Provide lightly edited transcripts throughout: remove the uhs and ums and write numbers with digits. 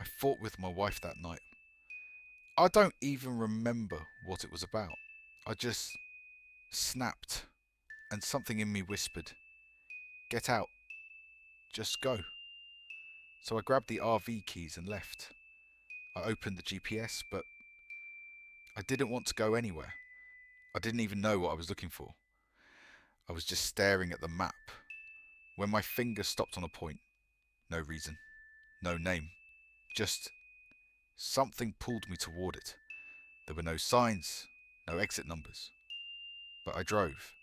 I fought with my wife that night. I don't even remember what it was about. I just snapped, and something in me whispered, "Get out, just go." So I grabbed the RV keys and left. I opened the GPS, but I didn't want to go anywhere. I didn't even know what I was looking for. I was just staring at the map. When my finger stopped on a point, no reason, no name, just something pulled me toward it. There were no signs, no exit numbers, but I drove.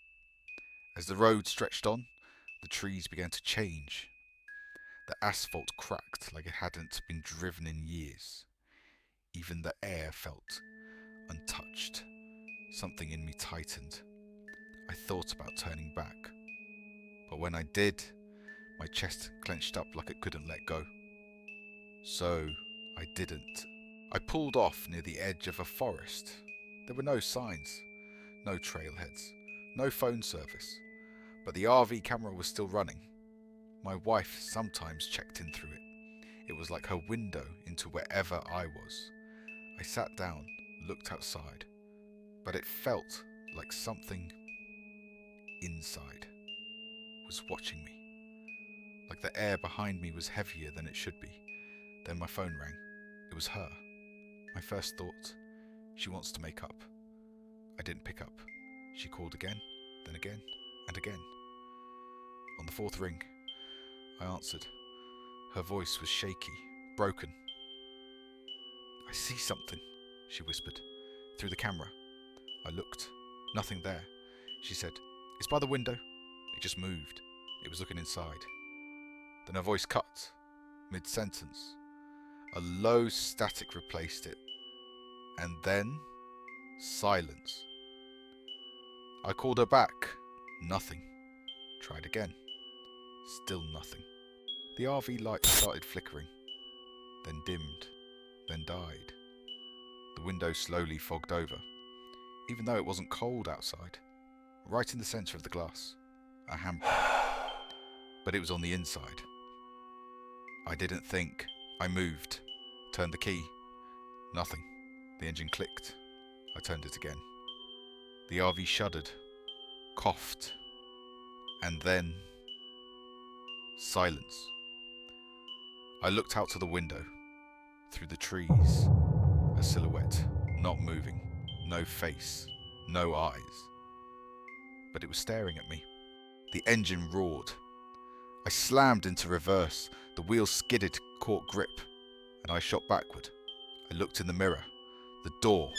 As the road stretched on, the trees began to change. The asphalt cracked like it hadn't been driven in years. Even the air felt untouched. Something in me tightened. I thought about turning back, but when I did, my chest clenched up like it couldn't let go. So I didn't. I pulled off near the edge of a forest. There were no signs, no trailheads, no phone service, but the RV camera was still running. My wife sometimes checked in through it. It was like her window into wherever I was. I sat down, looked outside, but it felt like something inside was watching me. Like the air behind me was heavier than it should be. Then my phone rang. It was her. My first thought, she wants to make up. I didn't pick up. She called again, then again, and again. On the fourth ring, I answered. Her voice was shaky, broken. "I see something," she whispered, through the camera. I looked. Nothing there. She said, "It's by the window." It just moved. It was looking inside. Then her voice cut, mid-sentence. A low static replaced it. And then, silence. I called her back. Nothing. Tried again. Still nothing. The RV light started flickering, then dimmed, then died. The window slowly fogged over, even though it wasn't cold outside. Right in the centre of the glass, a handprint. But it was on the inside. I didn't think. I moved, turned the key. Nothing. The engine clicked. I turned it again. The RV shuddered, coughed, and then silence. I looked out to the window, through the trees, a silhouette, not moving, no face, no eyes. But it was staring at me. The engine roared. I slammed into reverse. The wheels skidded, caught grip, and I shot backward. I looked in the mirror, the door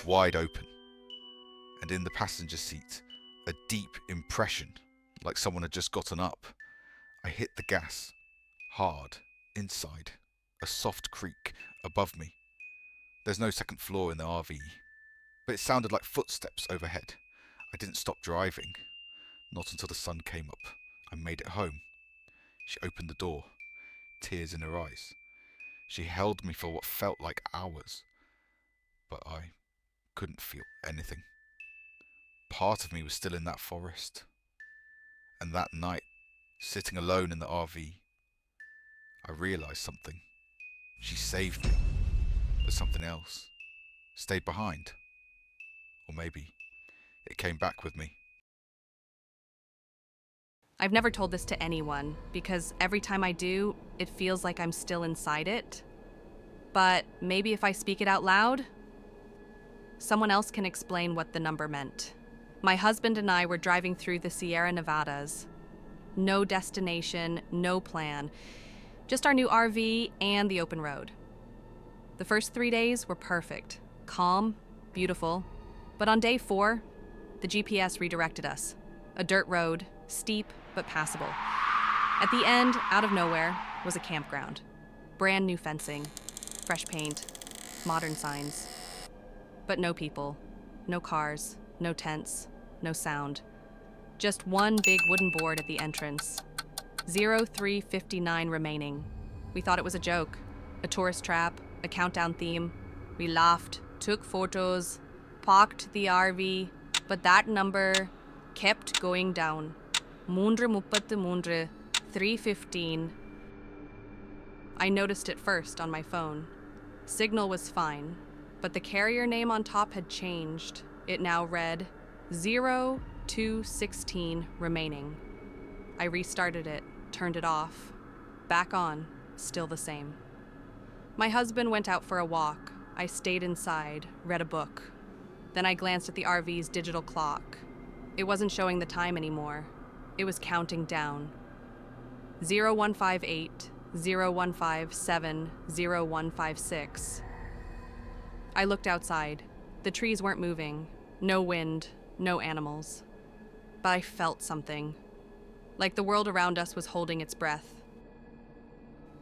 wide open, and in the passenger seat, a deep impression, like someone had just gotten up. I hit the gas, hard, inside, a soft creak above me. There's no second floor in the RV, but it sounded like footsteps overhead. I didn't stop driving, not until the sun came up. I made it home. She opened the door, tears in her eyes. She held me for what felt like hours, but I couldn't feel anything. Part of me was still in that forest. And that night, sitting alone in the RV, I realised something. She saved me, but something else stayed behind. Or maybe it came back with me. I've never told this to anyone because every time I do, it feels like I'm still inside it. But maybe if I speak it out loud, someone else can explain what the number meant. My husband and I were driving through the Sierra Nevadas. No destination, no plan. Just our new RV and the open road. The first 3 days were perfect. Calm, beautiful. But on day 4, the GPS redirected us. A dirt road, steep but passable. At the end, out of nowhere, was a campground. Brand new fencing, fresh paint, modern signs. But no people, no cars, no tents, no sound. Just one big wooden board at the entrance. 0359 remaining. We thought it was a joke, a tourist trap, a countdown theme. We laughed, took photos, parked the RV, but that number kept going down. 3:15. I noticed it first on my phone. Signal was fine, but the carrier name on top had changed. It now read 0216 remaining. I restarted it, turned it off. Back on, still the same. My husband went out for a walk. I stayed inside, read a book. Then I glanced at the RV's digital clock. It wasn't showing the time anymore. It was counting down. 0158, 0157, 0156. I looked outside. The trees weren't moving. No wind, no animals. But I felt something. Like the world around us was holding its breath.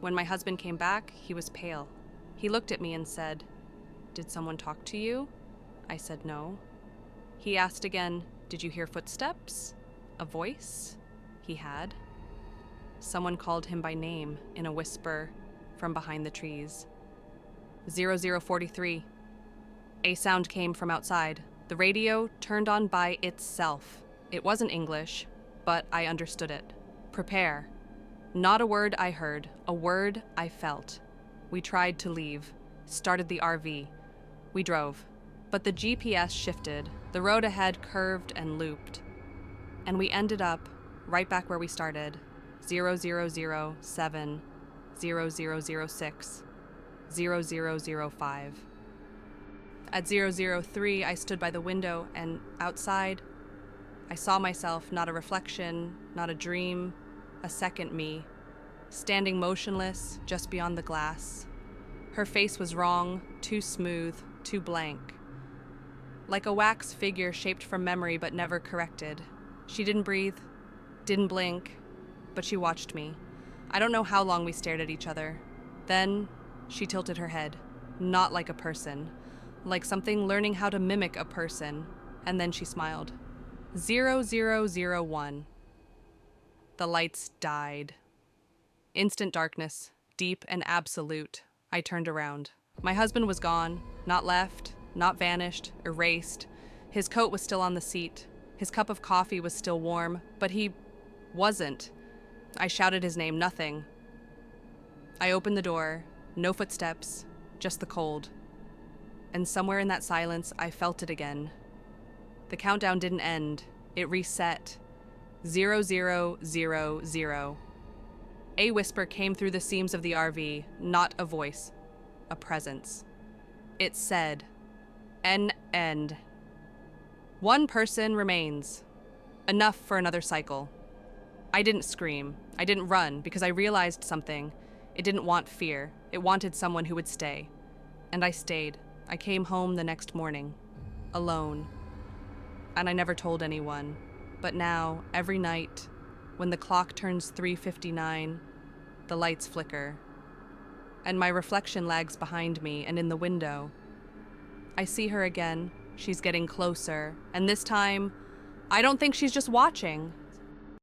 When my husband came back, he was pale. He looked at me and said, "Did someone talk to you?" I said no. He asked again, "Did you hear footsteps? A voice?" He had. Someone called him by name in a whisper from behind the trees. 0043. A sound came from outside. The radio turned on by itself. It wasn't English, but I understood it. Prepare. Not a word I heard, a word I felt. We tried to leave, started the RV. We drove, but the GPS shifted. The road ahead curved and looped. And we ended up right back where we started. 0007, 0006, 0005. At 003, I stood by the window, and outside, I saw myself, not a reflection, not a dream, a second me, standing motionless just beyond the glass. Her face was wrong, too smooth, too blank. Like a wax figure shaped from memory but never corrected. She didn't breathe, didn't blink, but she watched me. I don't know how long we stared at each other. Then she tilted her head, not like a person, like something learning how to mimic a person, and then she smiled. 0001. The lights died. Instant darkness, deep and absolute. I turned around. My husband was gone, not left, not vanished, erased. His coat was still on the seat. His cup of coffee was still warm, but he wasn't. I shouted his name, nothing. I opened the door, no footsteps, just the cold. And somewhere in that silence, I felt it again. The countdown didn't end. It reset. 0000. A whisper came through the seams of the RV, not a voice, a presence. It said, "An end. One person remains. Enough for another cycle." I didn't scream. I didn't run because I realized something. It didn't want fear. It wanted someone who would stay. And I stayed. I came home the next morning, alone. And I never told anyone. But now, every night, when the clock turns 3:59, the lights flicker. And my reflection lags behind me and in the window. I see her again. She's getting closer. And this time, I don't think she's just watching.